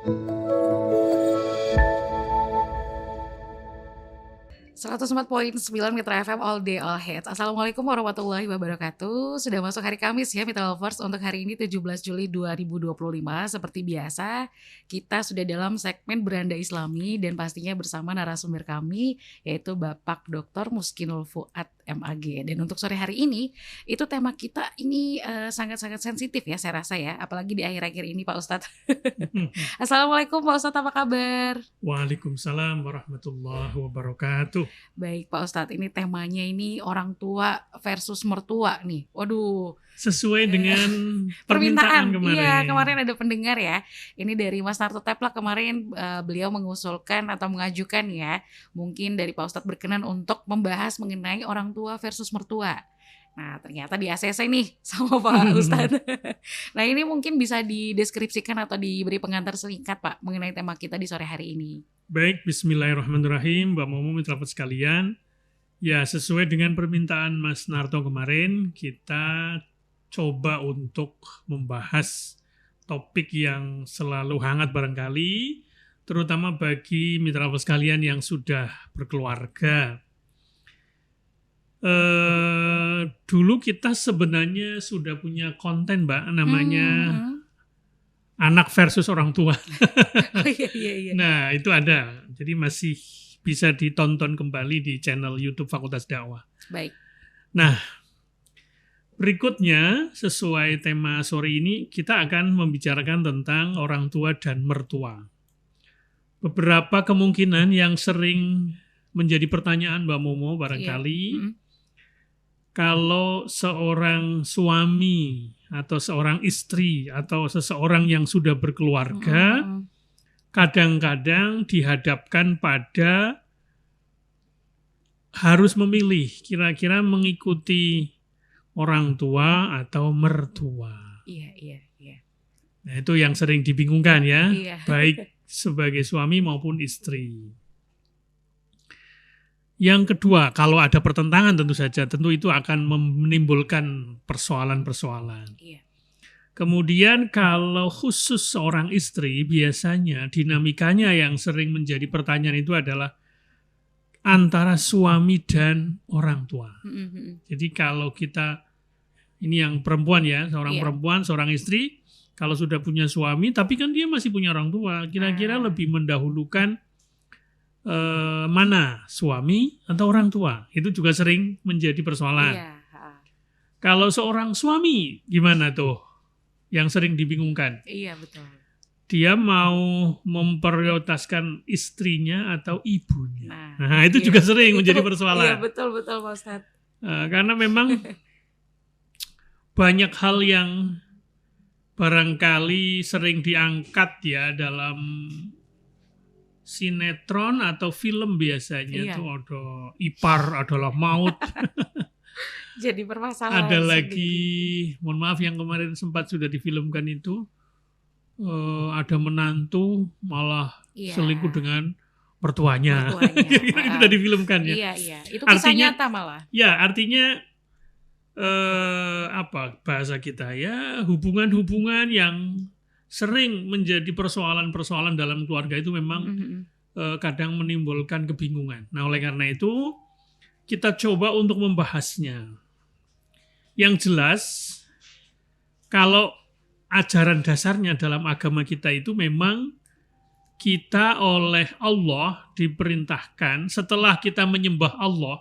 104.9 Mitra FM All Day All Hits. Assalamualaikum warahmatullahi wabarakatuh. Sudah masuk hari Kamis ya Mitra Lovers. Untuk hari ini 17 Juli 2025. Seperti biasa kita sudah dalam segmen Beranda Islami. Dan pastinya bersama narasumber kami yaitu Bapak Dr. Muskinul Fuad MAG. Dan untuk sore hari ini itu tema kita ini sangat-sangat sensitif ya saya rasa ya. Apalagi di akhir-akhir ini Pak Ustadz. Assalamualaikum Pak Ustadz, apa kabar? Waalaikumsalam warahmatullahi wabarakatuh. Baik Pak Ustadz, ini temanya ini orang tua versus mertua nih. Waduh. Sesuai dengan permintaan kemarin. Iya, kemarin ada pendengar ya. Ini dari Mas Narto Teplak kemarin beliau mengusulkan atau mengajukan ya. Mungkin dari Pak Ustadz berkenan untuk membahas mengenai orang tua versus mertua. Nah ternyata di ACC nih sama Pak Ustadz. Nah ini mungkin bisa dideskripsikan atau diberi pengantar singkat Pak mengenai tema kita di sore hari ini. Baik, bismillahirrahmanirrahim, Mbak Momo, mitra sekalian. Ya, sesuai dengan permintaan Mas Narto kemarin, kita coba untuk membahas topik yang selalu hangat barangkali, terutama bagi mitra sekalian yang sudah berkeluarga. Dulu kita sebenarnya sudah punya konten, Mbak, namanya anak versus orang tua. Oh, iya. Nah, itu ada. Jadi masih bisa ditonton kembali di channel YouTube Fakultas Dakwah. Baik. Nah, berikutnya sesuai tema sore ini kita akan membicarakan tentang orang tua dan mertua. Beberapa kemungkinan yang sering menjadi pertanyaan Mbak Momo barangkali. Kalau seorang suami atau seorang istri atau seseorang yang sudah berkeluarga kadang-kadang dihadapkan pada harus memilih kira-kira mengikuti orang tua atau mertua. Iya. Nah, itu yang sering dibingungkan ya, Iya. baik sebagai suami maupun istri. Yang kedua, kalau ada pertentangan tentu saja, tentu itu akan menimbulkan persoalan-persoalan. Iya. Kemudian kalau khusus seorang istri, biasanya dinamikanya yang sering menjadi pertanyaan itu adalah antara suami dan orang tua. Jadi kalau kita, ini yang perempuan ya, seorang perempuan, seorang istri, kalau sudah punya suami, tapi kan dia masih punya orang tua, kira-kira lebih mendahulukan mana suami atau orang tua, itu juga sering menjadi persoalan. Iya. Kalau seorang suami gimana tuh yang sering dibingungkan? Iya betul. Dia mau memprioritaskan istrinya atau ibunya. Nah itu iya. juga sering menjadi persoalan. Iya betul Pak Ustadz. Karena memang banyak hal yang barangkali sering diangkat ya dalam sinetron atau film biasanya itu ada ipar adalah maut. Jadi permasalahan. Ada lagi, mohon maaf yang kemarin sempat sudah difilmkan itu, ada menantu malah selingkuh dengan mertuanya. Itu sudah difilmkan ya. Iya. Itu kisah nyata malah. Ya, artinya bahasa kita ya, hubungan-hubungan yang sering menjadi persoalan-persoalan dalam keluarga itu memang kadang menimbulkan kebingungan. Nah, oleh karena itu kita coba untuk membahasnya. Yang jelas, kalau ajaran dasarnya dalam agama kita itu memang kita oleh Allah diperintahkan setelah kita menyembah Allah,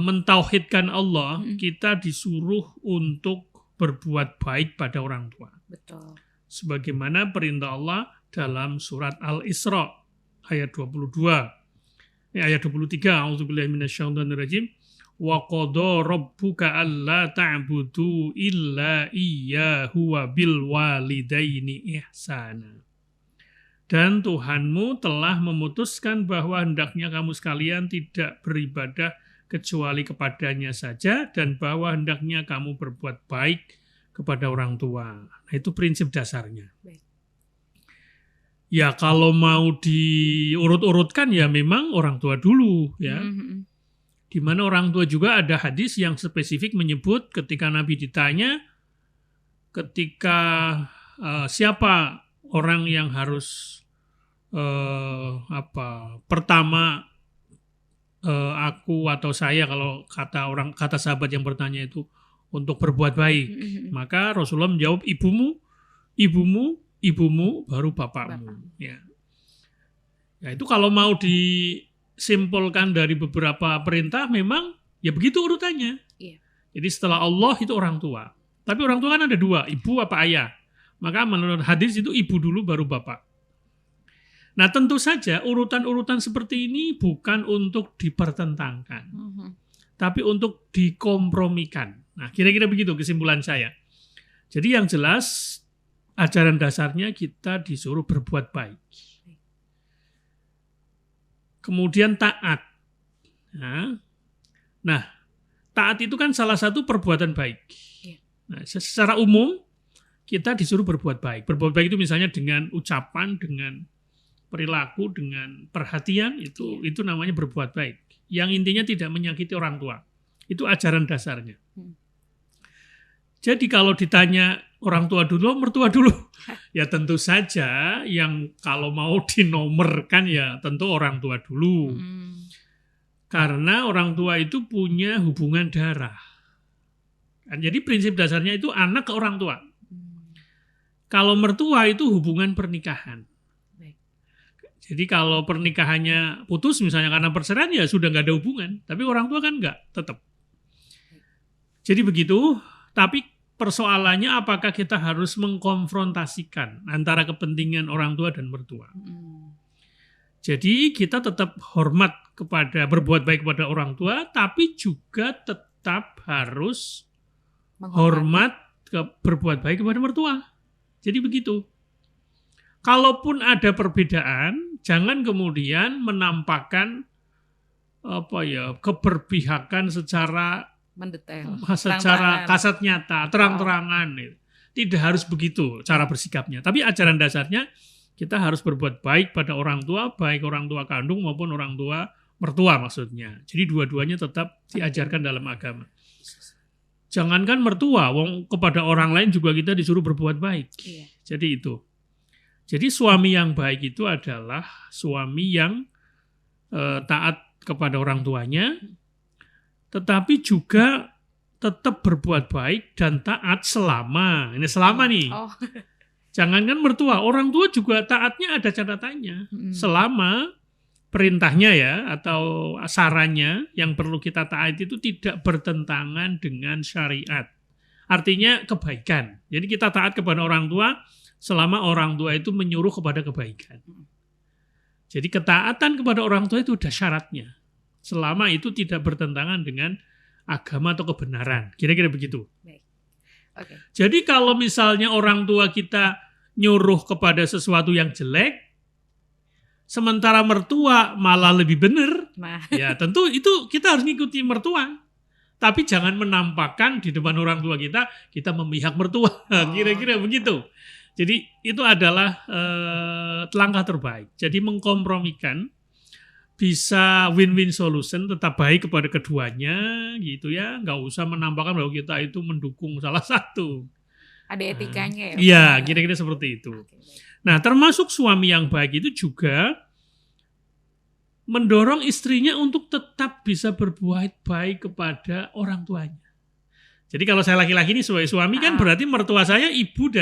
mentauhidkan Allah, kita disuruh untuk berbuat baik pada orang tua. Betul. Sebagaimana perintah Allah dalam surat Al-Isra ayat 22. Ayat 23, A'udzubillahi minasyaitonirrajim. Wa qada rabbuka alla ta'budu illa iyyahu wa bil walidaini ihsana. Dan Tuhanmu telah memutuskan bahwa hendaknya kamu sekalian tidak beribadah kecuali kepadanya saja, dan bahwa hendaknya kamu berbuat baik kepada orang tua. Nah, itu prinsip dasarnya. Baik. Ya kalau mau diurut-urutkan ya memang orang tua dulu ya. Di mana orang tua juga ada hadis yang spesifik menyebut ketika Nabi ditanya ketika siapa orang yang harus pertama aku atau saya, kalau kata sahabat yang bertanya itu untuk berbuat baik, maka Rasulullah menjawab ibumu, baru bapakmu. Ya. Ya, itu kalau mau disimpulkan dari beberapa perintah memang ya begitu urutannya. Iya. Jadi setelah Allah itu orang tua. Tapi orang tua kan ada dua, ibu apa ayah. Maka menurut hadis itu ibu dulu baru bapak. Nah tentu saja urutan-urutan seperti ini bukan untuk dipertentangkan. Tapi untuk dikompromikan. Nah kira-kira begitu kesimpulan saya. Jadi yang jelas ajaran dasarnya kita disuruh berbuat baik. Kemudian taat. Nah, taat itu kan salah satu perbuatan baik. Nah, secara umum kita disuruh berbuat baik. Berbuat baik itu misalnya dengan ucapan, dengan perilaku, dengan perhatian, itu namanya berbuat baik. Yang intinya tidak menyakiti orang tua. Itu ajaran dasarnya. Jadi kalau ditanya orang tua dulu, mertua dulu. Ya tentu saja yang kalau mau dinomorkan ya tentu orang tua dulu. Karena orang tua itu punya hubungan darah. Jadi prinsip dasarnya itu anak ke orang tua. Kalau mertua itu hubungan pernikahan. Jadi kalau pernikahannya putus misalnya karena perceraian ya sudah nggak ada hubungan. Tapi orang tua kan nggak, tetap. Jadi begitu, tapi persoalannya apakah kita harus mengkonfrontasikan antara kepentingan orang tua dan mertua. Jadi kita tetap hormat berbuat baik kepada orang tua, tapi juga tetap harus hormat berbuat baik kepada mertua. Jadi begitu. Kalaupun ada perbedaan, jangan kemudian menampakkan keberpihakan secara mendetail, secara kasat nyata, terang-terangan. Tidak harus begitu cara bersikapnya. Tapi ajaran dasarnya kita harus berbuat baik pada orang tua, baik orang tua kandung maupun orang tua mertua maksudnya. Jadi dua-duanya tetap diajarkan dalam agama. Jangankan mertua, kepada orang lain juga kita disuruh berbuat baik. Jadi itu. Jadi suami yang baik itu adalah suami yang taat kepada orang tuanya, tetapi juga tetap berbuat baik dan taat selama. Ini selama nih. Jangankan mertua, orang tua juga taatnya ada catatannya. Selama perintahnya ya atau sarannya yang perlu kita taati itu tidak bertentangan dengan syariat. Artinya kebaikan. Jadi kita taat kepada orang tua selama orang tua itu menyuruh kepada kebaikan. Jadi ketaatan kepada orang tua itu udah syaratnya. Selama itu tidak bertentangan dengan agama atau kebenaran. Kira-kira begitu. Jadi kalau misalnya orang tua kita nyuruh kepada sesuatu yang jelek, sementara mertua malah lebih benar, ya tentu itu kita harus ngikuti mertua. Tapi jangan menampakkan di depan orang tua kita memihak mertua. Kira-kira begitu. Jadi itu adalah langkah terbaik. Jadi mengkompromikan, bisa win-win solution, tetap baik kepada keduanya, gitu ya. Nggak usah menampakkan bahwa kita itu mendukung salah satu. Ada etikanya ya? Iya, kira-kira seperti itu. Nah, termasuk suami yang baik itu juga mendorong istrinya untuk tetap bisa berbuat baik kepada orang tuanya. Jadi kalau saya laki-laki ini sebagai suami kan berarti mertua saya ibu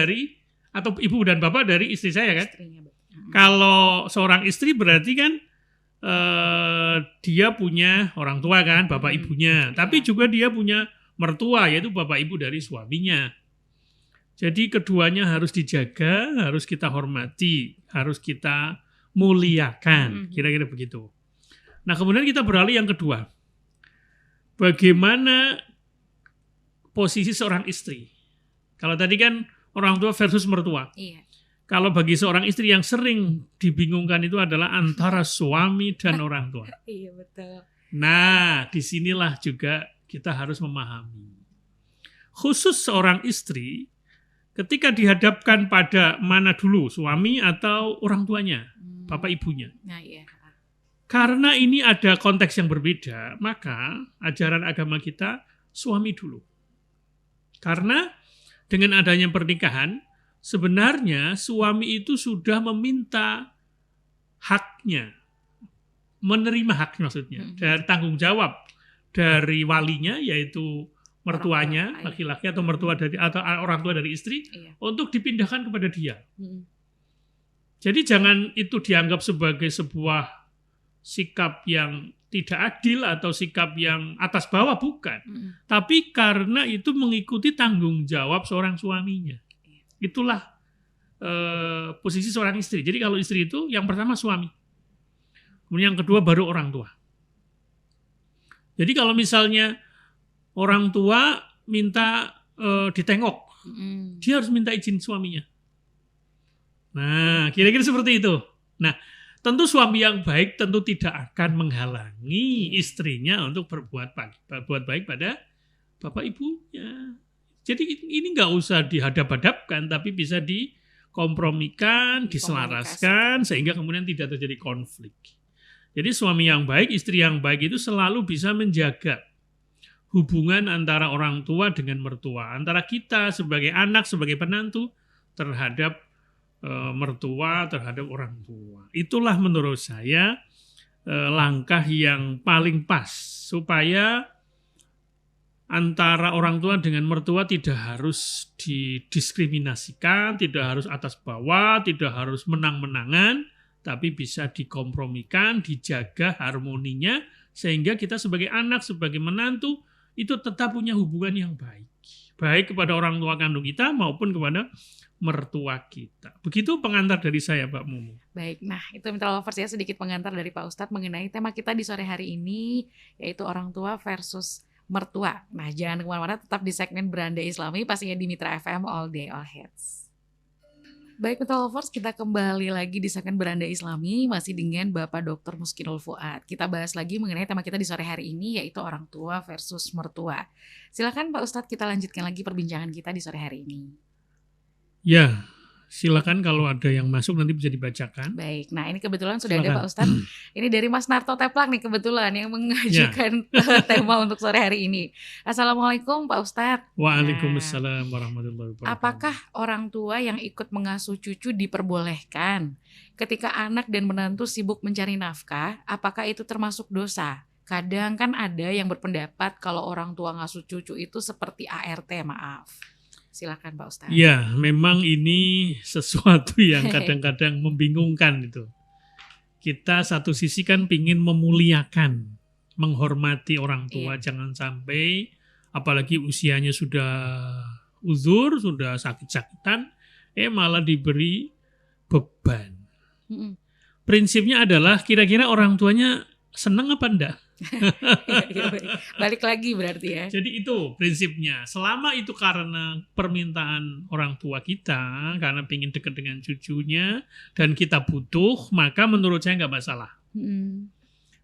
dan bapak dari istri saya kan. Kalau seorang istri berarti kan dia punya orang tua kan, bapak ibunya. Tapi juga dia punya mertua, yaitu bapak ibu dari suaminya. Jadi keduanya harus dijaga, harus kita hormati, harus kita muliakan. Kira-kira begitu. Nah kemudian kita beralih yang kedua. Bagaimana posisi seorang istri? Kalau tadi kan orang tua versus mertua. Iya. Kalau bagi seorang istri yang sering dibingungkan itu adalah antara suami dan orang tua. Iya betul. Nah, disinilah juga kita harus memahami. Khusus seorang istri, ketika dihadapkan pada mana dulu, suami atau orang tuanya, bapak ibunya. Nah, iya. Karena ini ada konteks yang berbeda, maka ajaran agama kita suami dulu. Karena dengan adanya pernikahan, sebenarnya suami itu sudah meminta haknya, menerima hak maksudnya, dari tanggung jawab dari walinya, yaitu mertuanya, laki-laki atau mertua dari atau orang tua dari istri, untuk dipindahkan kepada dia. Jadi jangan itu dianggap sebagai sebuah sikap yang tidak adil atau sikap yang atas bawah, bukan. Tapi karena itu mengikuti tanggung jawab seorang suaminya. Itulah posisi seorang istri. Jadi kalau istri itu yang pertama suami. Kemudian yang kedua baru orang tua. Jadi kalau misalnya orang tua minta ditengok, dia harus minta izin suaminya. Nah, kira-kira seperti itu. Nah, tentu suami yang baik tentu tidak akan menghalangi istrinya untuk berbuat baik pada bapak ibunya. Jadi ini nggak usah dihadap-hadapkan, tapi bisa dikompromikan, diselaraskan, sehingga kemudian tidak terjadi konflik. Jadi suami yang baik, istri yang baik itu selalu bisa menjaga hubungan antara orang tua dengan mertua, antara kita sebagai anak, sebagai penantu terhadap mertua, terhadap orang tua. Itulah menurut saya langkah yang paling pas supaya antara orang tua dengan mertua tidak harus didiskriminasikan, tidak harus atas bawah, tidak harus menang-menangan, tapi bisa dikompromikan, dijaga harmoninya, sehingga kita sebagai anak, sebagai menantu, itu tetap punya hubungan yang baik. Baik kepada orang tua kandung kita maupun kepada mertua kita. Begitu pengantar dari saya, Pak Mumu. Baik, nah itu Mitra Lovers ya, sedikit pengantar dari Pak Ustadz mengenai tema kita di sore hari ini, yaitu orang tua versus mertua. Nah, jangan kemana-mana, tetap di segmen Beranda Islami, pastinya di Mitra FM All Day All Hits. Baik Mitra Lovers, kita kembali lagi di segmen Beranda Islami, masih dengan Bapak Dr. Muskinul Fuad. Kita bahas lagi mengenai tema kita di sore hari ini, yaitu orang tua versus mertua. Silakan Pak Ustadz, kita lanjutkan lagi perbincangan kita di sore hari ini. Ya, silakan kalau ada yang masuk nanti bisa dibacakan. Baik, nah ini kebetulan sudah ada Pak Ustadz. Ini dari Mas Narto Teplak nih kebetulan yang mengajukan tema untuk sore hari ini. Assalamualaikum Pak Ustadz. Waalaikumsalam warahmatullahi wabarakatuh. Apakah orang tua yang ikut mengasuh cucu diperbolehkan ketika anak dan menantu sibuk mencari nafkah? Apakah itu termasuk dosa? Kadang kan ada yang berpendapat kalau orang tua ngasuh cucu itu seperti ART, maaf. Silakan Pak Ustadz. Ya, memang ini sesuatu yang kadang-kadang membingungkan itu. Kita satu sisi kan pingin memuliakan, menghormati orang tua, jangan sampai apalagi usianya sudah uzur, sudah sakit-sakitan, malah diberi beban. Prinsipnya adalah kira-kira orang tuanya senang apa enggak? Balik lagi berarti ya. Jadi itu prinsipnya. Selama itu karena permintaan orang tua kita, karena ingin dekat dengan cucunya dan kita butuh, maka menurut saya nggak masalah.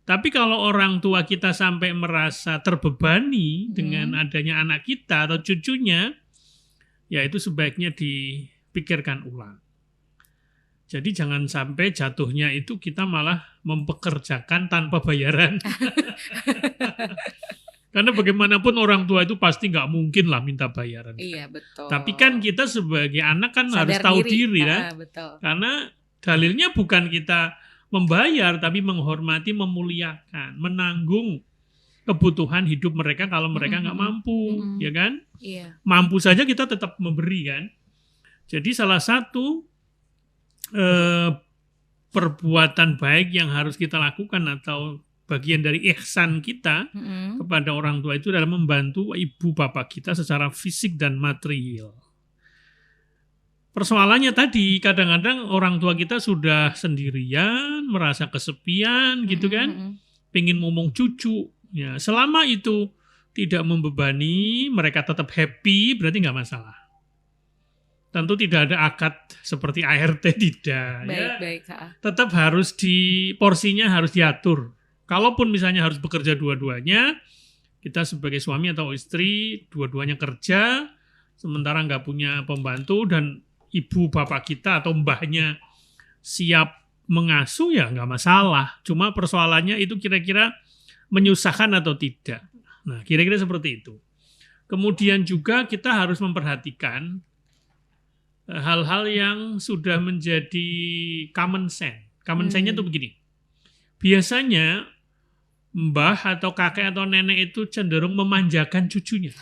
Tapi kalau orang tua kita sampai merasa terbebani dengan adanya anak kita atau cucunya, ya itu sebaiknya dipikirkan ulang. Jadi jangan sampai jatuhnya itu kita malah mempekerjakan tanpa bayaran. Karena bagaimanapun orang tua itu pasti nggak mungkin lah minta bayaran. Iya betul. Tapi kan kita sebagai anak kan harus tahu diri ya. Betul. Karena dalilnya bukan kita membayar, tapi menghormati, memuliakan, menanggung kebutuhan hidup mereka kalau mereka nggak mampu, ya kan? Iya. Mampu saja kita tetap memberi kan. Jadi salah satu perbuatan baik yang harus kita lakukan atau bagian dari ihsan kita kepada orang tua itu adalah membantu ibu bapak kita secara fisik dan material. Persoalannya tadi kadang-kadang orang tua kita sudah sendirian, merasa kesepian gitu kan, pengen ngomong cucu. Ya, selama itu tidak membebani, mereka tetap happy, berarti nggak masalah. Tentu tidak ada akad seperti ART, tidak. Baik. Tetap harus porsinya harus diatur. Kalaupun misalnya harus bekerja dua-duanya, kita sebagai suami atau istri, dua-duanya kerja, sementara nggak punya pembantu dan ibu bapak kita atau mbahnya siap mengasuh, ya nggak masalah. Cuma persoalannya itu kira-kira menyusahkan atau tidak. Nah, kira-kira seperti itu. Kemudian juga kita harus memperhatikan hal-hal yang sudah menjadi common sense. Common sense-nya tuh begini. Biasanya mbah atau kakek atau nenek itu cenderung memanjakan cucunya.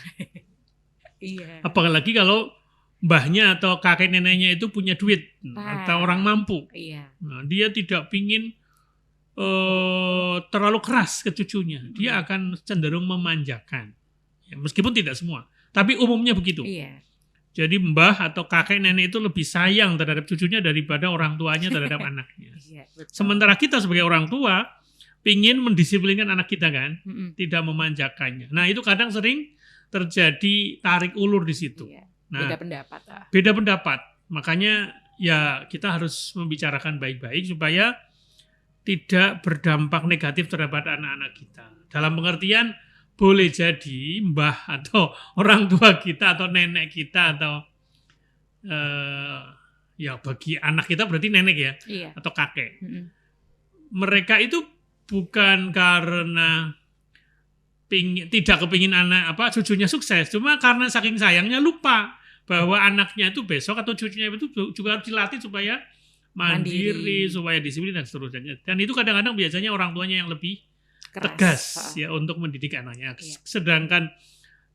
Iya. Apalagi kalau mbahnya atau kakek neneknya itu punya duit atau orang mampu. Iya. Nah, dia tidak pingin terlalu keras ke cucunya. Dia akan cenderung memanjakan. Ya, meskipun tidak semua. Tapi umumnya begitu. Iya. Jadi mbah atau kakek nenek itu lebih sayang terhadap cucunya daripada orang tuanya terhadap anaknya. Iya, betul. Sementara kita sebagai orang tua pingin mendisiplinkan anak kita kan, Mm-mm. tidak memanjakannya. Nah itu kadang sering terjadi tarik ulur di situ. Iya. Nah, Beda pendapat. beda pendapat. Makanya ya kita harus membicarakan baik-baik supaya tidak berdampak negatif terhadap anak-anak kita. Dalam pengertian boleh jadi mbah atau orang tua kita atau nenek kita atau ya bagi anak kita berarti nenek ya, Iya. atau kakek. Mm-mm. Mereka itu bukan karena tidak kepingin cucunya sukses, cuma karena saking sayangnya lupa bahwa anaknya itu besok atau cucunya itu juga harus dilatih supaya mandiri, supaya disiplin dan seterusnya. Dan itu kadang-kadang biasanya orang tuanya yang lebih tegas ya untuk mendidik anaknya. Iya. Sedangkan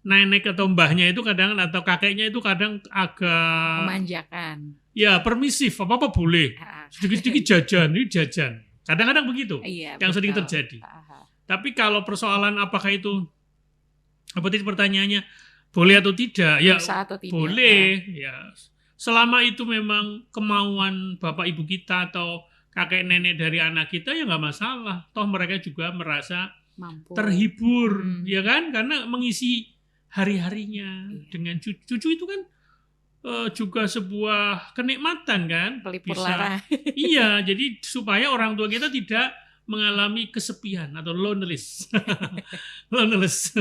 nenek atau mbahnya itu kadang atau kakeknya itu kadang agak memanjakan. Ya permisif, apa-apa boleh. Sedikit-sedikit jajan, ini jajan. Kadang-kadang begitu. Iya, yang betul. sering terjadi. Tapi kalau persoalan apakah itu tadi pertanyaannya boleh atau tidak? Ya atau tidak. boleh. Ya selama itu memang kemauan bapak ibu kita atau kakek nenek dari anak kita ya nggak masalah. Toh mereka juga merasa mampu, terhibur, ya kan? Karena mengisi hari-harinya dengan cucu itu kan juga sebuah kenikmatan kan? Pelipur lara. Iya, jadi supaya orang tua kita tidak mengalami kesepian atau loneliness. Loneliness,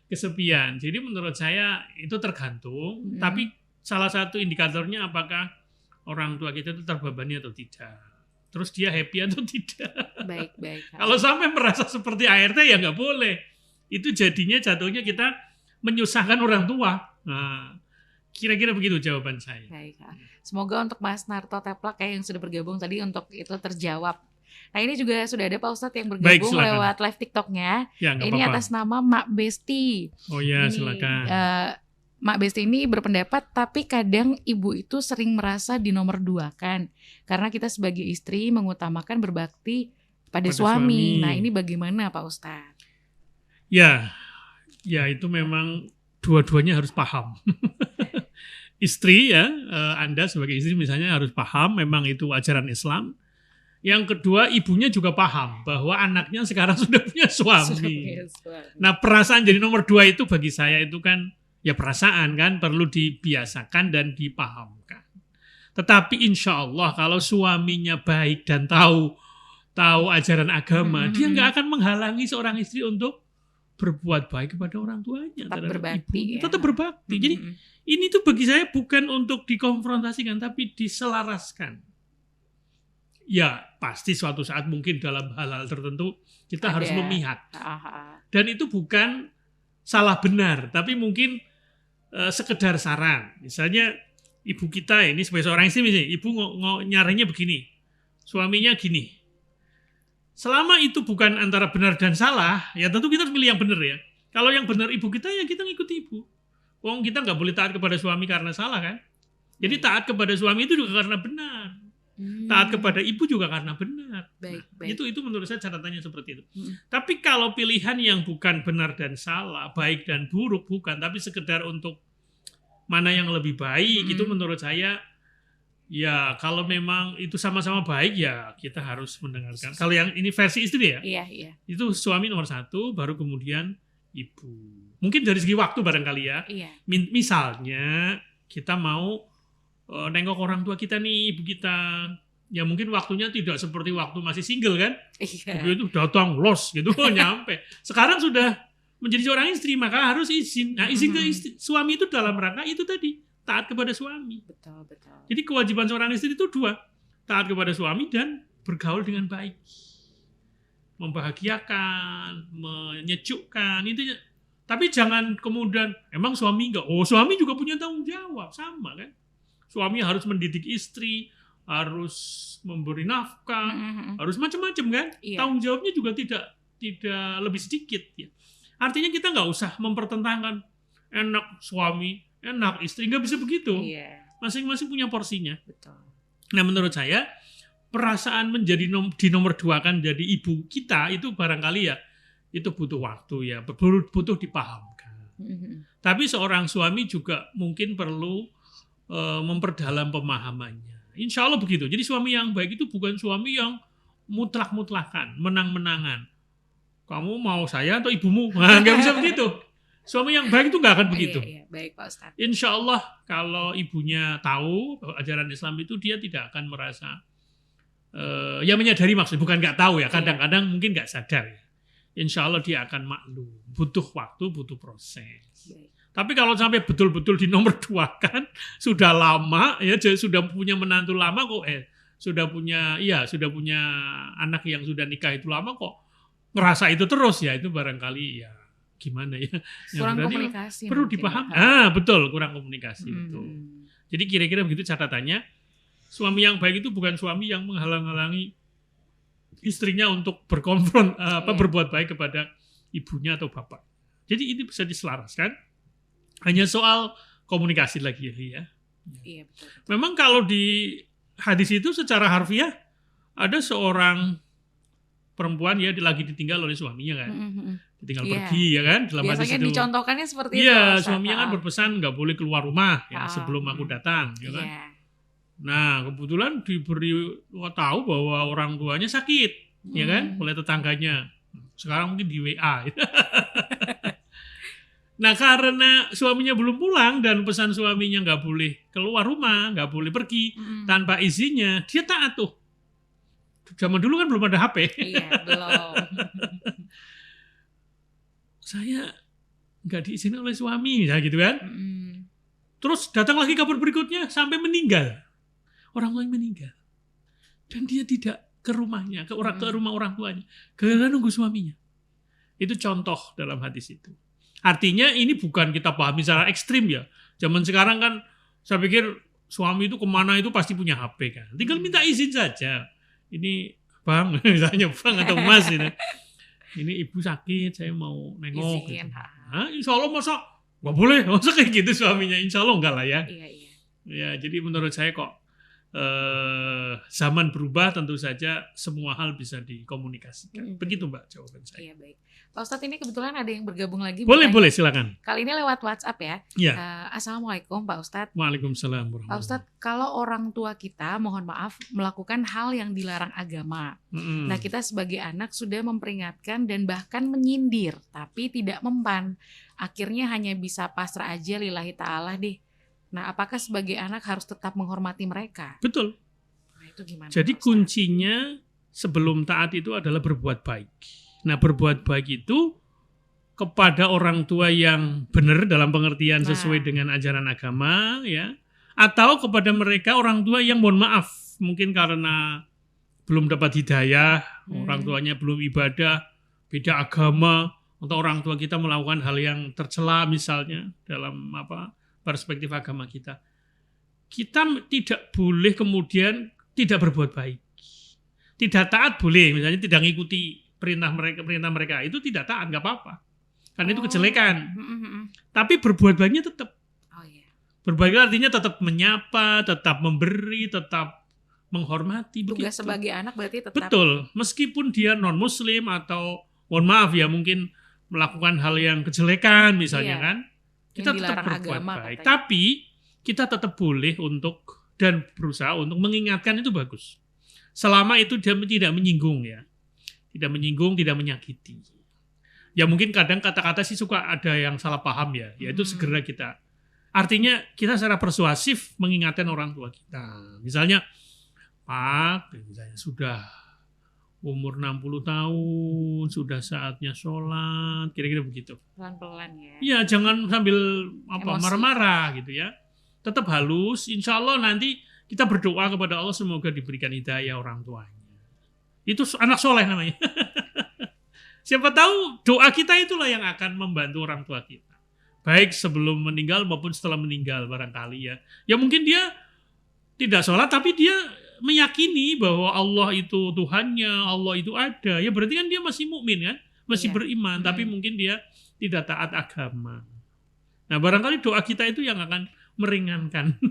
kesepian. Jadi menurut saya itu tergantung, tapi salah satu indikatornya apakah orang tua kita itu terbebani atau tidak. Terus dia happy atau tidak. Baik. Kalau sampai merasa seperti ART ya nggak boleh. Itu jatuhnya kita menyusahkan orang tua. Nah, kira-kira begitu jawaban saya. Baik. Semoga untuk Mas Narto Teplak yang sudah bergabung tadi untuk itu terjawab. Nah ini juga sudah ada Pak Ustadz yang bergabung lewat live TikToknya. Ya, ini apa-apa. Atas nama Mak Besti. Oh ya, ini, silakan. Mak Besti ini berpendapat tapi kadang ibu itu sering merasa dinomorduakan karena kita sebagai istri mengutamakan berbakti pada suami. Nah ini bagaimana Pak Ustadz? Ya itu memang dua-duanya harus paham. Istri ya, Anda sebagai istri misalnya harus paham memang itu ajaran Islam. Yang kedua ibunya juga paham bahwa anaknya sekarang sudah punya suami. Nah perasaan jadi nomor 2 itu bagi saya itu kan ya perasaan kan perlu dibiasakan dan dipahamkan. Tetapi insya Allah kalau suaminya baik dan tahu ajaran agama, dia nggak akan menghalangi seorang istri untuk berbuat baik kepada orang tuanya. Tetap berbakti. Tetap berbakti. Jadi ini tuh bagi saya bukan untuk dikonfrontasikan, tapi diselaraskan. Ya pasti suatu saat mungkin dalam hal-hal tertentu kita harus memihak. Dan itu bukan salah benar, tapi mungkin sekedar saran. Misalnya ibu kita ini sebagai seorang istri, misalnya, ibu nyarinya begini, suaminya gini. Selama itu bukan antara benar dan salah, ya tentu kita harus pilih yang benar ya. Kalau yang benar ibu kita, ya kita ngikuti ibu. Wong kita nggak boleh taat kepada suami karena salah kan. Jadi taat kepada suami itu juga karena benar. Taat kepada ibu juga karena benar. Baik. Itu menurut saya catatannya seperti itu. Tapi kalau pilihan yang bukan benar dan salah, baik dan buruk bukan, tapi sekedar untuk mana yang lebih baik, itu menurut saya ya kalau memang itu sama-sama baik ya kita harus mendengarkan. Kalau yang ini versi istri ya, iya. Itu suami nomor 1, baru kemudian ibu. Mungkin dari segi waktu barangkali ya. Iya. Misalnya kita mau nengok orang tua kita nih, ibu kita. Ya mungkin waktunya tidak seperti waktu masih single kan. Iya. Begitu datang los gitu nyampe. Sekarang sudah menjadi seorang istri maka harus izin. Nah izin ke suami itu dalam rangka itu tadi, taat kepada suami. Betul. Jadi kewajiban seorang istri itu 2. Taat kepada suami dan bergaul dengan baik. Membahagiakan, menyejukkan, itu. Tapi jangan kemudian emang suami enggak. Oh, suami juga punya tanggung jawab, sama kan? Suami harus mendidik istri, harus memberi nafkah, harus macam-macam kan? Iya. Tanggung jawabnya juga tidak lebih sedikit ya. Artinya kita nggak usah mempertentangkan enak suami, enak istri, nggak bisa begitu. Iya. Masing-masing punya porsinya. Betul. Nah menurut saya perasaan menjadi dinomorduakan jadi ibu kita itu barangkali ya itu butuh waktu ya, butuh dipahamkan. Tapi seorang suami juga mungkin perlu memperdalam pemahamannya. Insya Allah begitu. Jadi suami yang baik itu bukan suami yang mutlak-mutlakan, menang-menangan. Kamu mau saya atau ibumu? Nah, nggak bisa begitu. Suami yang baik itu nggak akan begitu. Iya, baik Pak Ustadz. Insya Allah kalau ibunya tahu bahwa ajaran Islam itu dia tidak akan merasa ya menyadari maksudnya, bukan nggak tahu ya. Kadang-kadang mungkin nggak sadar ya. Insya Allah dia akan maklum. Butuh waktu, butuh proses. Baik. Tapi kalau sampai betul-betul dinomorduakan, sudah lama ya, sudah punya menantu lama kok, sudah punya anak yang sudah nikah itu lama kok ngerasa itu terus ya, itu barangkali ya gimana ya? Kurang komunikasi. Perlu dipahami. Betul, kurang komunikasi betul. Jadi kira-kira begitu catatannya. Suami yang baik itu bukan suami yang menghalang-halangi istrinya untuk berbuat baik kepada ibunya atau bapak. Jadi ini bisa diselaraskan. Hanya soal komunikasi lagi ya. Iya, betul. Memang kalau di hadis itu secara harfiah ada seorang perempuan ya lagi ditinggal oleh suaminya kan. Ditinggal pergi ya kan dalam hadis itu. Biasanya dicontohkannya seperti itu. Iya, suaminya kan berpesan nggak boleh keluar rumah ya sebelum aku datang ya kan. Iya. Nah, kebetulan tahu bahwa orang tuanya sakit ya kan oleh tetangganya. Sekarang mungkin di WA. Nah, karena suaminya belum pulang dan pesan suaminya nggak boleh keluar rumah, nggak boleh pergi tanpa izinnya, dia taat tuh. Zaman dulu kan belum ada HP. Iya, belum. Saya nggak diizinkan oleh suami, misalnya gitu kan. Terus datang lagi kabar berikutnya sampai meninggal. Orang tuanya meninggal. Dan dia tidak ke rumahnya, ke rumah orang tuanya. Gara-gara nunggu suaminya. Itu contoh dalam hadis itu. Artinya ini bukan kita pahami secara ekstrim ya. Zaman sekarang kan saya pikir suami itu kemana itu pasti punya HP kan. Tinggal minta izin saja. Ini bang, misalnya bang atau mas ini ibu sakit, saya mau nengok. Gitu. Insya Allah masa nggak boleh, masa kayak gitu suaminya. Insya Allah enggak lah ya. Iya. Ya jadi menurut saya kok zaman berubah tentu saja semua hal bisa dikomunikasikan. Begitu Mbak jawaban saya. Iya baik. Pak Ustadz ini kebetulan ada yang bergabung lagi. Boleh silakan. Kali ini lewat WhatsApp ya. Iya. Assalamualaikum Pak Ustadz. Waalaikumsalam. Pak Ustadz, kalau orang tua kita mohon maaf melakukan hal yang dilarang agama. Nah kita sebagai anak sudah memperingatkan dan bahkan menyindir, tapi tidak mempan. Akhirnya hanya bisa pasrah aja lillahi ta'ala deh. Nah apakah sebagai anak harus tetap menghormati mereka? Betul. Nah itu gimana? Jadi kuncinya sebelum taat itu adalah berbuat baik. Nah berbuat baik itu kepada orang tua yang benar dalam pengertian sesuai dengan ajaran agama ya, atau kepada mereka orang tua yang mohon maaf mungkin karena belum dapat hidayah, orang tuanya belum ibadah, beda agama, atau orang tua kita melakukan hal yang tercela misalnya dalam perspektif agama kita. Kita tidak boleh kemudian tidak berbuat baik. Tidak taat boleh, misalnya tidak mengikuti perintah mereka itu tidak taat, nggak apa-apa. Karena itu kejelekan. Tapi berbuat baiknya tetap. Berbuat baik artinya tetap menyapa, tetap memberi, tetap menghormati. Tugas sebagai anak berarti tetap. Betul. Meskipun dia non-muslim atau mohon maaf ya mungkin melakukan hal yang kejelekan misalnya kan. Kita tetap berbuat baik. Katanya. Tapi kita tetap boleh untuk dan berusaha untuk mengingatkan itu bagus. Selama itu dia tidak menyinggung ya. Tidak menyinggung, tidak menyakiti. Ya mungkin kadang kata-kata sih suka ada yang salah paham ya. Yaitu segera kita. Artinya kita secara persuasif mengingatkan orang tua kita. Misalnya, Pak, misalnya sudah umur 60 tahun, sudah saatnya sholat, kira-kira begitu. Pelan-pelan ya. Iya, jangan sambil marah-marah gitu ya. Tetap halus, insya Allah nanti kita berdoa kepada Allah semoga diberikan hidayah orang tuanya. Itu anak soleh namanya. Siapa tahu doa kita itulah yang akan membantu orang tua kita. Baik sebelum meninggal maupun setelah meninggal barangkali ya. Ya mungkin dia tidak sholat tapi dia meyakini bahwa Allah itu Tuhannya, Allah itu ada, ya berarti kan dia masih mukmin kan, masih beriman, tapi mungkin dia tidak taat agama. Nah, barangkali doa kita itu yang akan meringankan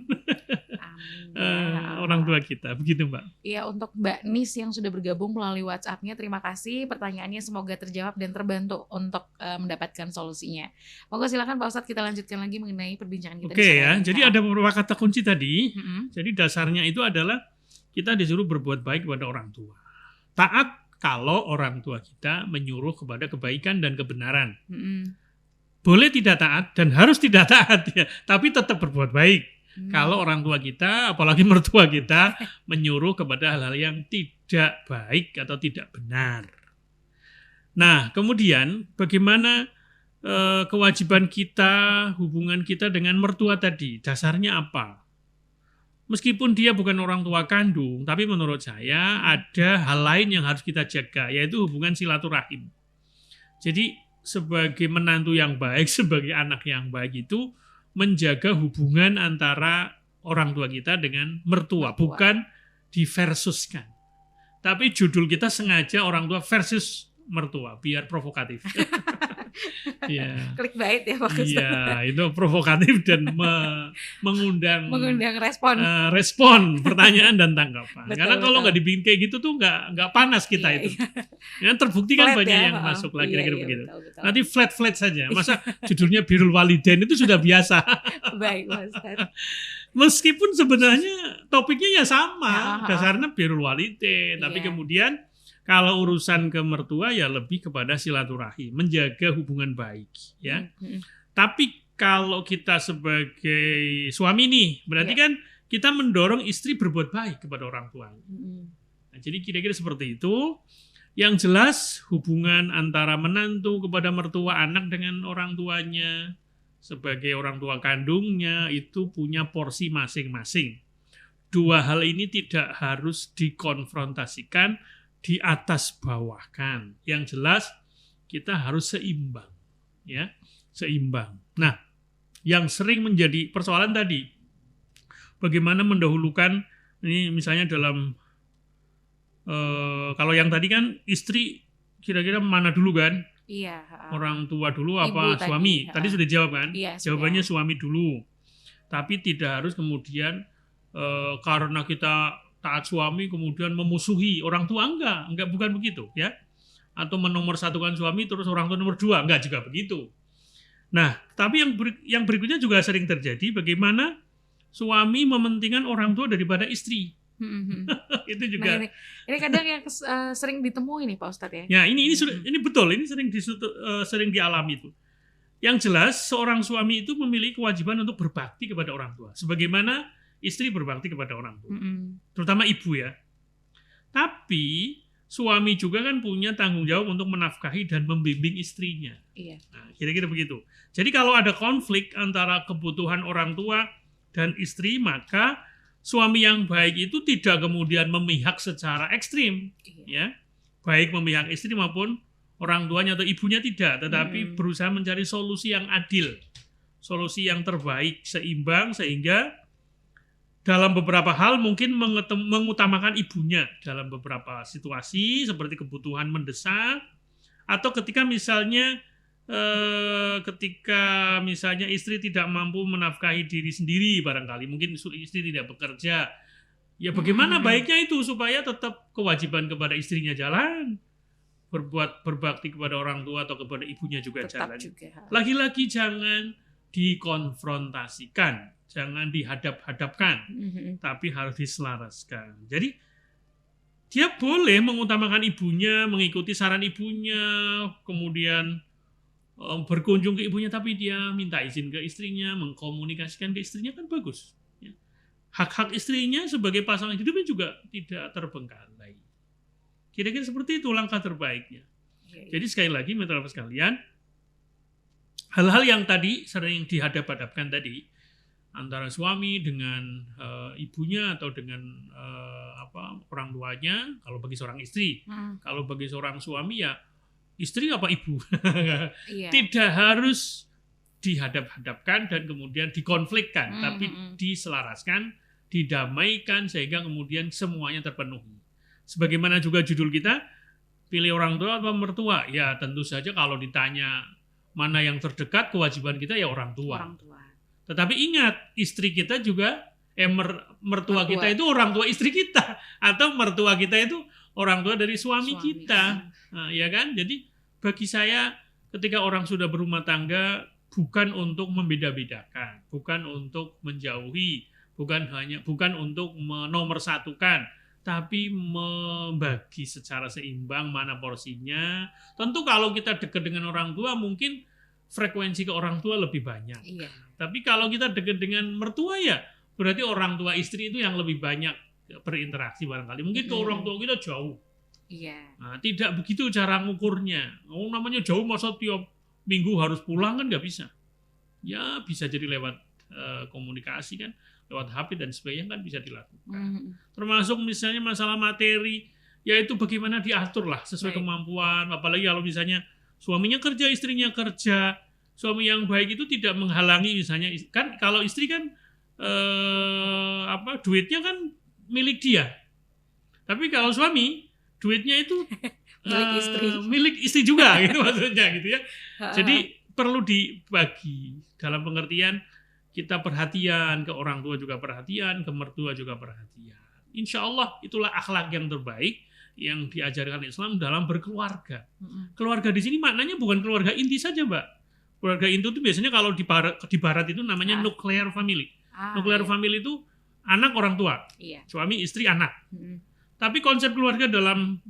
orang tua kita, begitu Mbak. Iya, untuk Mbak Nis yang sudah bergabung melalui WhatsApp-nya, terima kasih. Pertanyaannya semoga terjawab dan terbantu untuk mendapatkan solusinya. Monggo silakan Pak Ustadz, kita lanjutkan lagi mengenai perbincangan kita. Oke ya, jadi ada beberapa kata kunci tadi. Jadi dasarnya itu adalah kita disuruh berbuat baik kepada orang tua. Taat kalau orang tua kita menyuruh kepada kebaikan dan kebenaran. Boleh tidak taat dan harus tidak taat ya, tapi tetap berbuat baik. Kalau orang tua kita, apalagi mertua kita, menyuruh kepada hal-hal yang tidak baik atau tidak benar. Nah, kemudian bagaimana kewajiban kita, hubungan kita dengan mertua tadi? Dasarnya apa? Meskipun dia bukan orang tua kandung, tapi menurut saya ada hal lain yang harus kita jaga, yaitu hubungan silaturahim. Jadi, sebagai menantu yang baik, sebagai anak yang baik itu menjaga hubungan antara orang tua kita dengan mertua. Bukan diversuskan. Tapi judul kita sengaja orang tua versus mertua, biar provokatif. Ya. Clickbait ya Pak Ustadz. Iya, itu provokatif dan mengundang respon, pertanyaan dan tanggapan. Betul, karena kalau nggak dibikin kayak gitu tuh nggak panas kita itu. Ya, terbukti kan banyak yang masuk lagi kira-kira begitu. Betul. Nanti flat saja. Masa judulnya Birrul Walidain itu sudah biasa. Baik Pak Ustadz. Meskipun sebenarnya topiknya ya sama, dasarnya Birrul Walidain, tapi kemudian kalau urusan ke mertua ya lebih kepada silaturahim, menjaga hubungan baik, ya. Tapi kalau kita sebagai suami nih, berarti kan kita mendorong istri berbuat baik kepada orang tua. Nah, jadi kira-kira seperti itu. Yang jelas hubungan antara menantu kepada mertua, anak dengan orang tuanya, sebagai orang tua kandungnya itu punya porsi masing-masing. Dua hal ini tidak harus dikonfrontasikan, di atas bawahkan. Yang jelas kita harus seimbang, ya, seimbang. Nah, yang sering menjadi persoalan tadi, bagaimana mendahulukan ini misalnya dalam kalau yang tadi kan istri kira-kira mana dulu kan? Iya. Orang tua dulu apa Ibu suami? Tadi sudah jawab kan? Iya, jawabannya suami dulu. Tapi tidak harus kemudian karena kita taat suami kemudian memusuhi orang tua, enggak bukan begitu ya. Atau menomorsatukan suami terus orang tua nomor 2, enggak juga begitu. Nah, tapi yang berikutnya juga sering terjadi, bagaimana suami mementingkan orang tua daripada istri. Itu juga. Nah, ini kadang yang sering ditemui nih Pak Ustadz ya. Ya, ini betul, ini sering dialami itu. Yang jelas seorang suami itu memiliki kewajiban untuk berbakti kepada orang tua, sebagaimana istri berbakti kepada orang tua, terutama ibu ya. Tapi suami juga kan punya tanggung jawab untuk menafkahi dan membimbing istrinya. Iya. Nah, kira-kira begitu. Jadi kalau ada konflik antara kebutuhan orang tua dan istri, maka suami yang baik itu tidak kemudian memihak secara ekstrim, ya, baik memihak istri maupun orang tuanya atau ibunya tidak, tetapi berusaha mencari solusi yang adil, solusi yang terbaik, seimbang, sehingga dalam beberapa hal mungkin mengutamakan ibunya dalam beberapa situasi seperti kebutuhan mendesak, atau ketika misalnya istri tidak mampu menafkahi diri sendiri, barangkali mungkin istri tidak bekerja, ya bagaimana baiknya itu supaya tetap kewajiban kepada istrinya jalan, berbakti kepada orang tua atau kepada ibunya juga tetap jalan juga. Lagi-lagi jangan dikonfrontasikan, jangan dihadap-hadapkan, tapi harus diselaraskan. Jadi dia boleh mengutamakan ibunya, mengikuti saran ibunya, kemudian berkunjung ke ibunya, tapi dia minta izin ke istrinya, mengkomunikasikan ke istrinya, kan bagus. Hak-hak istrinya sebagai pasangan hidupnya juga tidak terbengkalai. Kira-kira seperti itu langkah terbaiknya. Jadi sekali lagi, mitra sekalian, hal-hal yang tadi sering dihadap-hadapkan tadi, antara suami dengan ibunya atau dengan orang tuanya, kalau bagi seorang istri, kalau bagi seorang suami ya istri apa ibu. Tidak harus dihadap-hadapkan dan kemudian dikonflikkan, tapi diselaraskan didamaikan sehingga kemudian semuanya terpenuhi. Sebagaimana juga judul kita, pilih orang tua atau mertua? Ya tentu saja kalau ditanya mana yang terdekat, kewajiban kita ya orang tua. Orang tua. Tetapi ingat, istri kita juga mertua kita itu orang tua istri kita, atau mertua kita itu orang tua dari suami kita. Nah, ya kan? Jadi bagi saya ketika orang sudah berumah tangga bukan untuk membeda-bedakan, bukan untuk menjauhi, bukan untuk menomorsatukan, tapi membagi secara seimbang mana porsinya. Tentu kalau kita dekat dengan orang tua mungkin frekuensi ke orang tua lebih banyak. Iya. Tapi kalau kita dekat dengan mertua ya berarti orang tua istri itu yang lebih banyak berinteraksi barangkali. Mungkin ke orang tua kita jauh. Iya. Nah, tidak begitu cara ngukurnya. Oh, namanya jauh masa tiap minggu harus pulang kan nggak bisa. Ya bisa jadi lewat komunikasi kan, lewat HP dan sebagainya kan bisa dilakukan. Termasuk misalnya masalah materi, yaitu bagaimana diatur lah sesuai kemampuan. Apalagi kalau misalnya suaminya kerja, istrinya kerja. Suami yang baik itu tidak menghalangi misalnya kan kalau istri kan duitnya kan milik dia. Tapi kalau suami duitnya itu milik istri juga gitu maksudnya gitu ya. Jadi perlu dibagi dalam pengertian kita perhatian ke orang tua juga perhatian, ke mertua juga perhatian. Insya Allah itulah akhlak yang terbaik yang diajarkan Islam dalam berkeluarga. Keluarga di sini maknanya bukan keluarga inti saja, Mbak. Keluarga inti itu biasanya kalau di barat itu namanya nuclear family. Nuclear family itu anak orang tua, suami istri anak. Tapi konsep keluarga dalam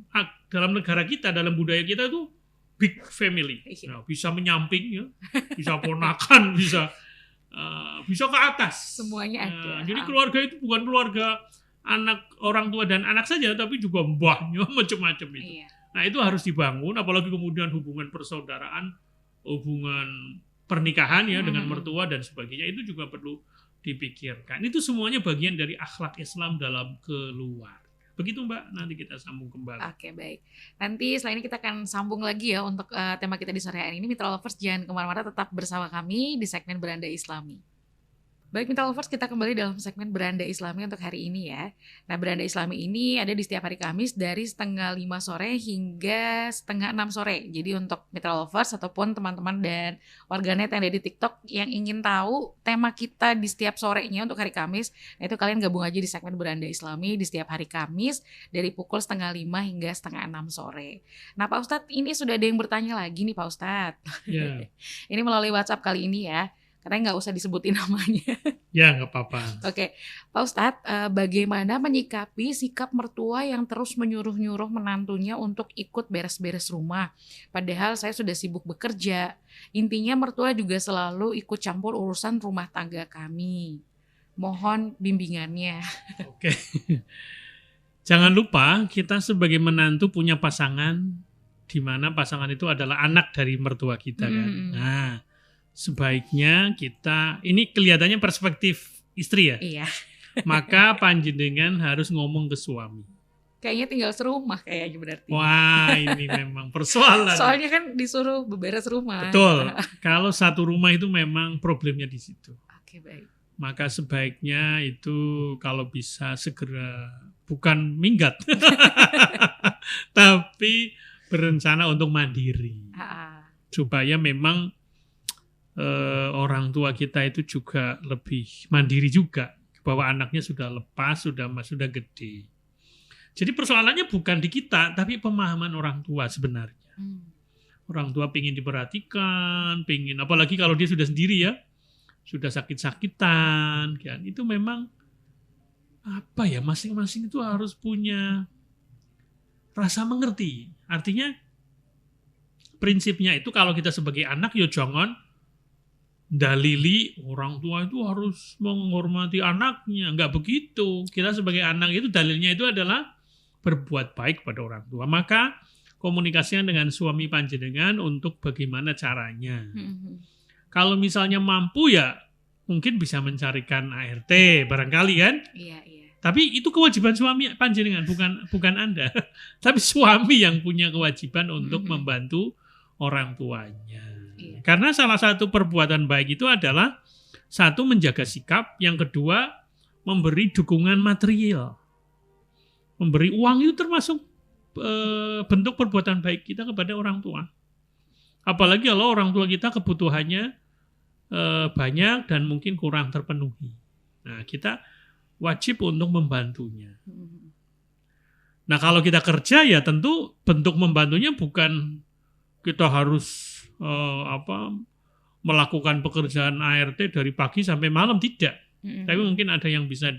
negara kita, dalam budaya kita itu big family. Nah, bisa menyamping ya, bisa ponakan, bisa ke atas. Semuanya ada. Jadi keluarga itu bukan keluarga anak orang tua dan anak saja, tapi juga mbahnya macam-macam itu. Nah itu harus dibangun, apalagi kemudian hubungan persaudaraan, hubungan pernikahan ya dengan mertua dan sebagainya itu juga perlu dipikirkan. Itu semuanya bagian dari akhlak Islam dalam keluarga. Begitu Mbak, nanti kita sambung kembali. Oke, baik. Nanti setelah ini kita akan sambung lagi ya untuk tema kita di sore hari ini. Mitra Lovers jangan kemana-mana, tetap bersama kami di segmen Beranda Islami. Baik Mitra Lovers, kita kembali dalam segmen Beranda Islami untuk hari ini ya. Nah, Beranda Islami ini ada di setiap hari Kamis dari 4:30 sore hingga 5:30 sore. Jadi untuk Mitra Lovers ataupun teman-teman dan warganet yang ada di TikTok yang ingin tahu tema kita di setiap sorenya untuk hari Kamis, nah itu kalian gabung aja di segmen Beranda Islami di setiap hari Kamis dari pukul 4:30 hingga 5:30 sore. Nah Pak Ustadz, ini sudah ada yang bertanya lagi nih Pak Ustadz. Yeah. Ini melalui WhatsApp kali ini ya. Katanya nggak usah disebutin namanya. Ya, nggak apa-apa. Oke, Pak Ustadz, bagaimana menyikapi sikap mertua yang terus menyuruh-nyuruh menantunya untuk ikut beres-beres rumah? Padahal saya sudah sibuk bekerja. Intinya mertua juga selalu ikut campur urusan rumah tangga kami. Mohon bimbingannya. Oke. Jangan lupa kita sebagai menantu punya pasangan, di mana pasangan itu adalah anak dari mertua kita kan. Nah, sebaiknya kita, ini kelihatannya perspektif istri ya. Iya. Maka panjenengan harus ngomong ke suami. Kayaknya tinggal serumah kayaknya berarti. Wah, ini memang persoalan. Soalnya kan disuruh beberes rumah. Betul. Kalau satu rumah itu memang problemnya di situ. Oke, baik. Maka sebaiknya itu kalau bisa segera bukan minggat, tapi berencana untuk mandiri. Supaya memang orang tua kita itu juga lebih mandiri juga, bahwa anaknya sudah lepas, sudah gede. Jadi persoalannya bukan di kita, tapi pemahaman orang tua sebenarnya. Orang tua pengen diperhatikan, apalagi kalau dia sudah sendiri ya, sudah sakit-sakitan, kan? Itu memang apa ya, masing-masing itu harus punya rasa mengerti. Artinya prinsipnya itu kalau kita sebagai anak ya jangan dalili orang tua itu harus menghormati anaknya. Enggak begitu. Kita sebagai anak itu dalilnya itu adalah berbuat baik pada orang tua. Maka komunikasikan dengan suami panjenengan untuk bagaimana caranya. Kalau misalnya mampu ya mungkin bisa mencarikan ART barangkali kan. Iya. Tapi itu kewajiban suami panjenengan, bukan Anda. Tapi suami yang punya kewajiban untuk membantu orang tuanya. Karena salah satu perbuatan baik itu adalah satu menjaga sikap, yang kedua memberi dukungan material. Memberi uang itu termasuk bentuk perbuatan baik kita kepada orang tua. Apalagi kalau orang tua kita kebutuhannya banyak dan mungkin kurang terpenuhi. Nah, kita wajib untuk membantunya. Nah, kalau kita kerja ya tentu bentuk membantunya bukan kita harus melakukan pekerjaan ART dari pagi sampai malam, tidak. Tapi mungkin ada yang bisa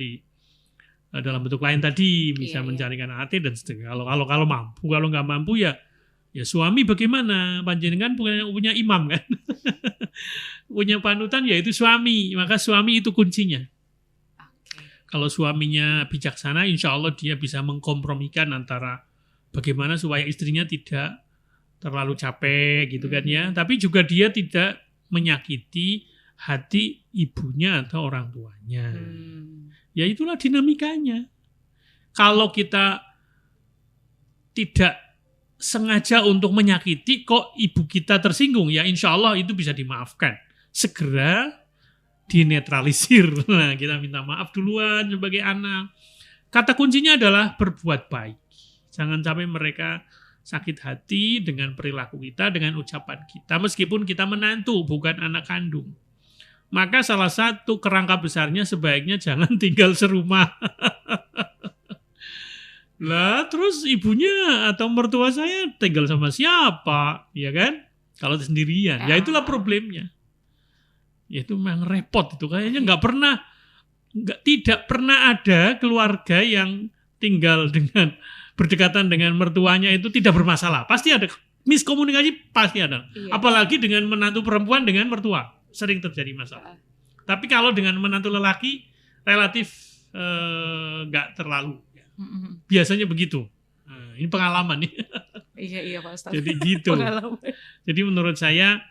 dalam bentuk lain tadi, bisa mencarikan AT dan seterusnya. Kalau mampu, kalau nggak mampu ya suami bagaimana? Panjenengan punya imam kan? Punya panutan yaitu suami, maka suami itu kuncinya. Kalau suaminya bijaksana, insya Allah dia bisa mengkompromikan antara bagaimana supaya istrinya tidak terlalu capek gitu kan ya. Tapi juga dia tidak menyakiti hati ibunya atau orang tuanya. Ya itulah dinamikanya. Kalau kita tidak sengaja untuk menyakiti kok ibu kita tersinggung, ya insya Allah itu bisa dimaafkan. Segera dinetralisir. Nah, kita minta maaf duluan sebagai anak. Kata kuncinya adalah berbuat baik. Jangan sampai mereka sakit hati dengan perilaku kita, dengan ucapan kita. Meskipun kita menantu, bukan anak kandung. Maka salah satu kerangka besarnya sebaiknya jangan tinggal serumah. Lah, terus ibunya atau mertua saya tinggal sama siapa? Ya kan? Kalau sendirian. Ya itulah problemnya. Ya itu memang repot itu. Kayaknya tidak pernah ada keluarga yang tinggal dengan berdekatan dengan mertuanya itu tidak bermasalah. Pasti ada miskomunikasi, pasti ada. Iya. Apalagi dengan menantu perempuan dengan mertua, sering terjadi masalah. Tapi kalau dengan menantu lelaki relatif nggak terlalu. Biasanya begitu. Nah, ini pengalaman nih. Iya Pak Ustadz. Jadi gitu. Jadi menurut saya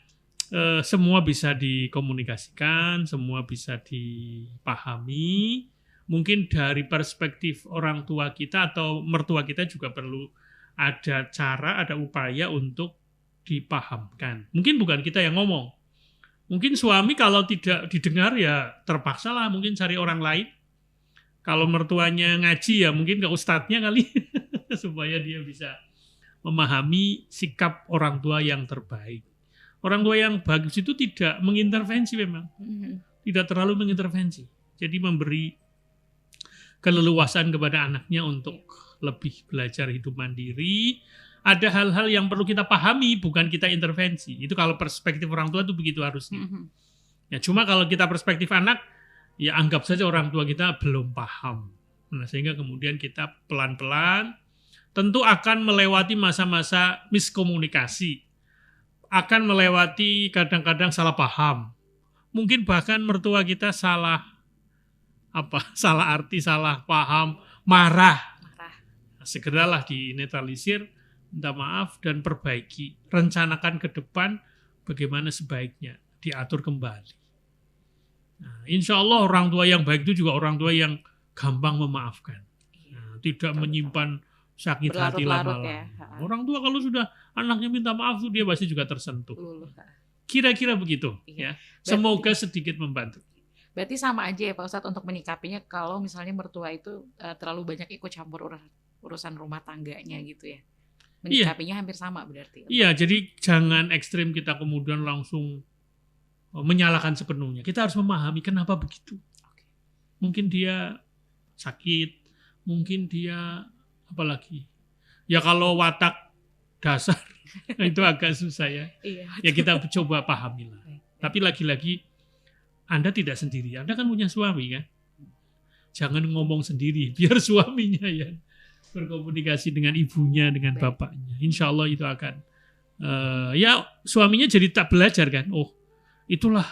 semua bisa dikomunikasikan, semua bisa dipahami. Mungkin dari perspektif orang tua kita atau mertua kita juga perlu ada cara, ada upaya untuk dipahamkan. Mungkin bukan kita yang ngomong. Mungkin suami kalau tidak didengar ya terpaksa lah mungkin cari orang lain. Kalau mertuanya ngaji ya mungkin ke ustadznya kali. Supaya dia bisa memahami sikap orang tua yang terbaik. Orang tua yang bagus itu tidak mengintervensi memang. Tidak terlalu mengintervensi. Jadi memberi keleluasan kepada anaknya untuk lebih belajar hidup mandiri. Ada hal-hal yang perlu kita pahami, bukan kita intervensi. Itu kalau perspektif orang tua itu begitu harusnya. Ya cuma kalau kita perspektif anak, ya anggap saja orang tua kita belum paham. Nah, sehingga kemudian kita pelan-pelan tentu akan melewati masa-masa miskomunikasi. Akan melewati kadang-kadang salah paham. Mungkin bahkan mertua kita salah arti, salah paham, marah. Nah, segeralah dinetralisir, minta maaf dan perbaiki. Rencanakan ke depan bagaimana sebaiknya diatur kembali. Nah, insya Allah orang tua yang baik itu juga orang tua yang gampang memaafkan. Nah, tidak menyimpan sakit hati lama-lama. Ya. Orang tua kalau sudah anaknya minta maaf tuh dia pasti juga tersentuh. Kira-kira begitu. Ya. Semoga sedikit membantu. Berarti sama aja ya Pak Ustadz untuk menyikapinya kalau misalnya mertua itu terlalu banyak ikut campur urusan rumah tangganya gitu ya. Menyikapinya hampir sama berarti. Iya, jadi jangan ekstrim kita kemudian langsung menyalahkan sepenuhnya. Kita harus memahami kenapa begitu. Mungkin dia sakit, mungkin dia apalagi. Ya kalau watak dasar itu agak susah ya. Ya kita coba pahami lah. Tapi lagi-lagi Anda tidak sendiri. Anda kan punya suami kan. Jangan ngomong sendiri. Biar suaminya ya berkomunikasi dengan ibunya, dengan bapaknya. Insya Allah itu akan ya suaminya jadi tak belajar kan. Oh itulah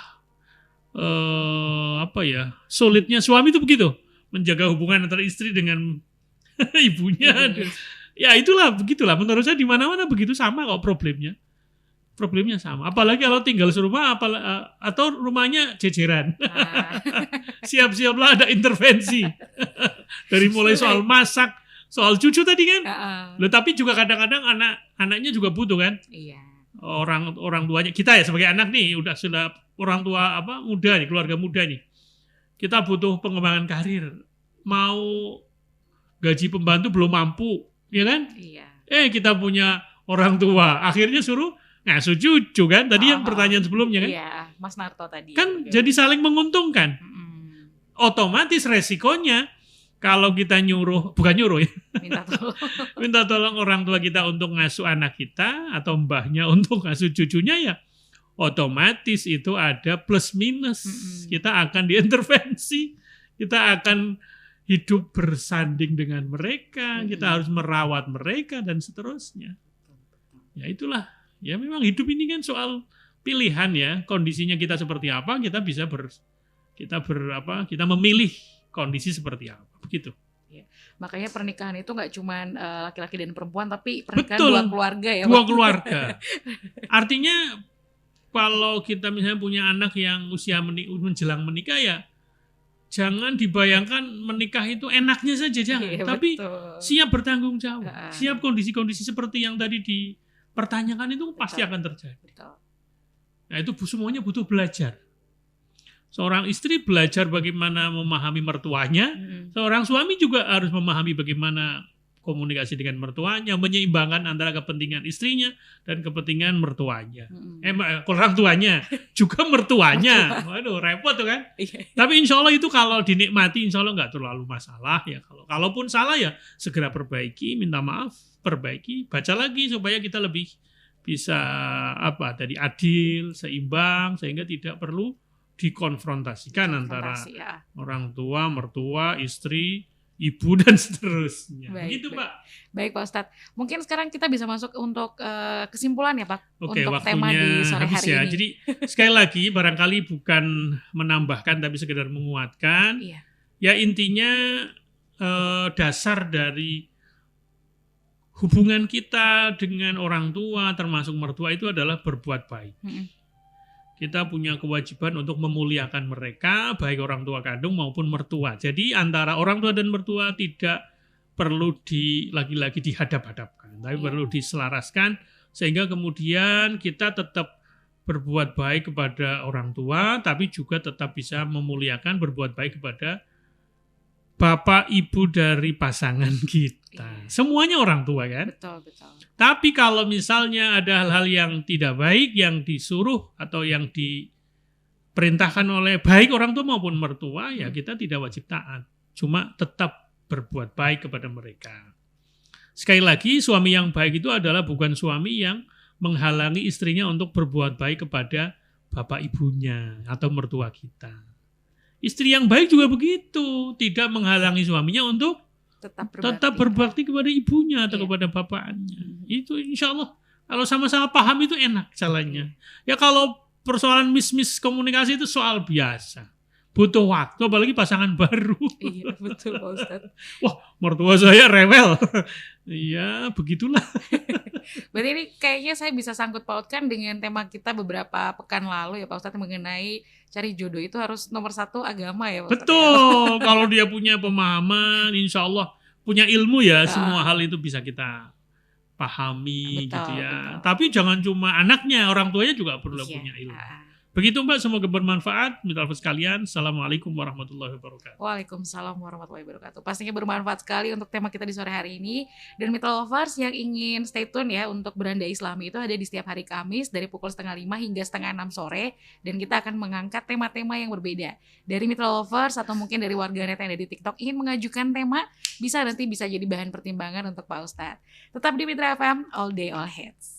sulitnya suami itu begitu. Menjaga hubungan antara istri dengan ibunya. Ya itulah begitulah. Menurut saya di mana-mana begitu sama kok problemnya. Problemnya sama. Apalagi kalau tinggal serumah atau rumahnya jejeran. Siap-siaplah ada intervensi. Dari mulai soal masak, soal cucu tadi kan. Loh, tapi juga kadang-kadang anaknya juga butuh kan. Iya. Orang tuanya kita ya sebagai anak nih sudah orang tua muda nih, keluarga muda nih. kita butuh pengembangan karir, mau gaji pembantu belum mampu, ya kan? Iya. Kita punya orang tua, akhirnya suruh ngasuh cucu kan? Tadi yang pertanyaan sebelumnya kan? Iya, Mas Narto tadi. Kan jadi saling menguntungkan. Otomatis resikonya kalau kita bukan nyuruh ya, minta tolong orang tua kita untuk ngasuh anak kita atau mbahnya untuk ngasuh cucunya ya, otomatis itu ada plus minus. Kita akan diintervensi, kita akan hidup bersanding dengan mereka, kita harus merawat mereka dan seterusnya. Ya itulah, ya memang hidup ini kan soal pilihan ya, kondisinya kita seperti apa, kita bisa kita memilih kondisi seperti apa, begitu. Ya. Makanya pernikahan itu nggak cuma laki-laki dan perempuan, tapi pernikahan Betul, dua keluarga ya. Dua keluarga. Artinya kalau kita misalnya punya anak yang usia menjelang menikah ya, jangan dibayangkan menikah itu enaknya saja, jangan. Tapi siap bertanggung jawab, siap kondisi-kondisi seperti yang tadi dipertanyakan itu pasti akan terjadi. Nah itu semuanya butuh belajar. Seorang istri belajar bagaimana memahami mertuanya, seorang suami juga harus memahami bagaimana komunikasi dengan mertuanya, menyeimbangkan antara kepentingan istrinya dan kepentingan mertuanya. Orang tuanya, juga mertuanya. Waduh, repot tuh kan. Tapi insya Allah itu kalau dinikmati, insya Allah nggak terlalu masalah ya. Kalaupun salah ya segera perbaiki, minta maaf, perbaiki, baca lagi supaya kita lebih bisa tadi adil, seimbang, sehingga tidak perlu dikonfrontasikan antara orang tua, mertua, istri, ibu dan seterusnya. Begitu Pak. Baik Pak Ustadz. Mungkin sekarang kita bisa masuk untuk kesimpulan ya Pak. Oke, untuk tema di sore hari ya. ini. Jadi sekali lagi barangkali bukan menambahkan tapi sekedar menguatkan. Iya. Ya intinya dasar dari hubungan kita dengan orang tua termasuk mertua itu adalah berbuat baik. Kita punya kewajiban untuk memuliakan mereka, baik orang tua kandung maupun mertua. Jadi antara orang tua dan mertua tidak perlu lagi-lagi dihadap-hadapkan, tapi perlu diselaraskan sehingga kemudian kita tetap berbuat baik kepada orang tua, tapi juga tetap bisa memuliakan, berbuat baik kepada bapak ibu dari pasangan kita. Semuanya orang tua kan? Betul, betul. Tapi kalau misalnya ada hal-hal yang tidak baik yang disuruh atau yang diperintahkan oleh baik orang tua maupun mertua, ya kita tidak wajib taat. Cuma tetap berbuat baik kepada mereka. Sekali lagi, suami yang baik itu adalah bukan suami yang menghalangi istrinya untuk berbuat baik kepada bapak ibunya atau mertua kita. Istri yang baik juga begitu, tidak menghalangi suaminya untuk tetap berbakti kepada ibunya atau kepada bapaknya. Itu insya Allah kalau sama-sama paham itu enak jalannya. Ya kalau persoalan komunikasi itu soal biasa. Butuh waktu, apalagi pasangan baru. Iya, betul Pak Ustadz. Wah, mertua saya rewel. Iya, begitulah. Berarti ini kayaknya saya bisa sangkut pautkan dengan tema kita beberapa pekan lalu ya Pak Ustadz, mengenai cari jodoh itu harus nomor satu agama ya Pak Ustadz. Betul, kalau dia punya pemahaman, insya Allah punya ilmu ya, semua hal itu bisa kita pahami gitu ya. Betul. Tapi jangan cuma anaknya, orang tuanya juga perlu punya ilmu. Begitu Mbak, semoga bermanfaat. Mitra sekalian, Assalamualaikum warahmatullahi wabarakatuh. Waalaikumsalam warahmatullahi wabarakatuh. Pastinya bermanfaat sekali untuk tema kita di sore hari ini. Dan Mitra Lovers yang ingin stay tune ya untuk Beranda Islami itu ada di setiap hari Kamis dari pukul 5:30 hingga 5:30 sore. Dan kita akan mengangkat tema-tema yang berbeda. Dari Mitra Lovers atau mungkin dari warganet yang ada di TikTok ingin mengajukan tema, bisa jadi bahan pertimbangan untuk Pak Ustadz. Tetap di Mitra FM, all day all hits.